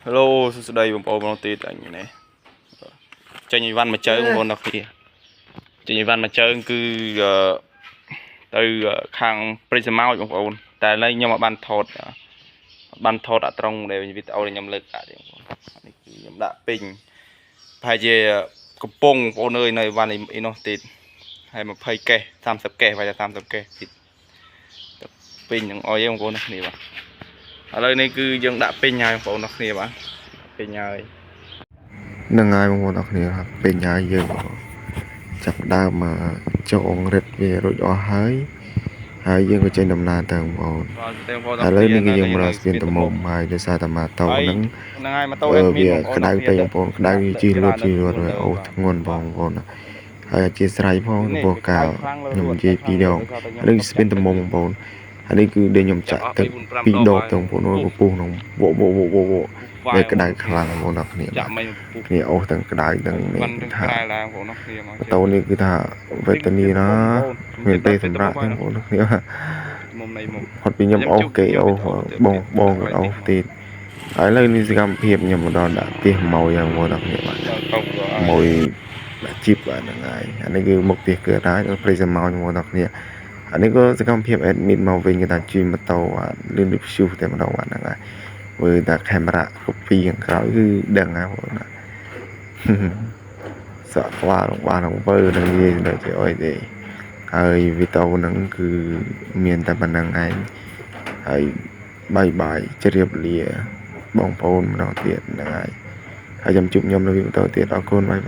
Hello សួស្តីបងប្អូនបងទៀតអញនេះចេញអីវ៉ាន់មកជើងបងប្អូនអ្នកគ្នាចេញអីវ៉ាន់មកជើងគឺទៅខាងព្រៃសម៉ោចបងប្អូនតែឥឡូវខ្ញុំអត់បានថតអត់ត្រង់ដែលវីដេអូដែលខ្ញុំលើកដាក់ទេបងប្អូននេះគឺខ្ញុំដាក់ពេញប្រហែលជាកំពុងបងប្អូនអើយនៅវ៉ាន់អីនោះទៀតហើយ20កេស30កេសវាយតែ30កេសទៀតពេញនឹងអុយបងប្អូនអ្នកគ្នាបាទឥឡូវនេះគឺយើងដាក់ពេញហើយបងប្អូនអ្នកគ្នាបាទពេញហើយនឹងហើយបងប្អូនអរគ្នាครับពេលញ៉ាយយើងចាប់ដើមមកចងរិទ្ធវារួចអស់ហើយយើងក៏ចេញដំណើរទៅបងប្អូនឥឡូវនេះគឺយើងមករកស្ពានតមុំហើយដោយសារតែម៉ូតូហ្នឹងហើយម៉ូតូអេមីនបងប្អូនក្តៅពេកបងប្អូនក្តៅជិះរត់អូធ្ងន់បងប្អូនហើយអធិស្ឋានផងចំពោះការខ្ញុំនិយាយពីរដងនេះស្ពានតមុំបងប្អូនហើយនេះគឺដែលខ្ញុំចាក់ទឹកពីរដងទៅបងប្អូនពពុះក្នុងវវាក្តៅខ្លាំងបងប្អូនអរគ្នាគ្នាអូសទាំងក្តៅទាំងនេះថាឡើងបងប្អូនគ្នាមកតោនេះគឺថាវេទនីណាមានពេលសម្រាប់បងប្អូនគ្នាមុំនៃមុំផុតពីខ្ញុំអូសគេអូសបងក៏អូសទៀតហើយឥឡូវនេះសកម្មភាពខ្ញុំមកដល់ដាក់ផ្ទះម៉ួយហ្នឹងបងប្អូនគ្នាបាទម៉ួយដាក់ជីបបាទហ្នឹងហើយអានេះគឺមុខផ្ទះគឺថាព្រៃសមោចបងប្អូនគ្នាអានេះក៏សកម្មភាព admit មកវិញគេថាជិះម៉ូតូលឿនដូចព្យុះតែម្ដងបាទហ្នឹងហើយមើលតែកាមេរ៉ា copy ខាងក្រោយគឺដឹងហើយបងប្អូនសក់ក្បាលរបស់អង្គើនឹងនិយាយទៅអីទេហើយវីដេអូហ្នឹងគឺមានតែប៉ុណ្្នឹងឯងហើយបាយជម្រាបលាបងប្អូនម្ដងទៀតហ្នឹងហើយខ្ញុំជួបខ្ញុំនៅវីដេអូទៀតអរគុណបាយ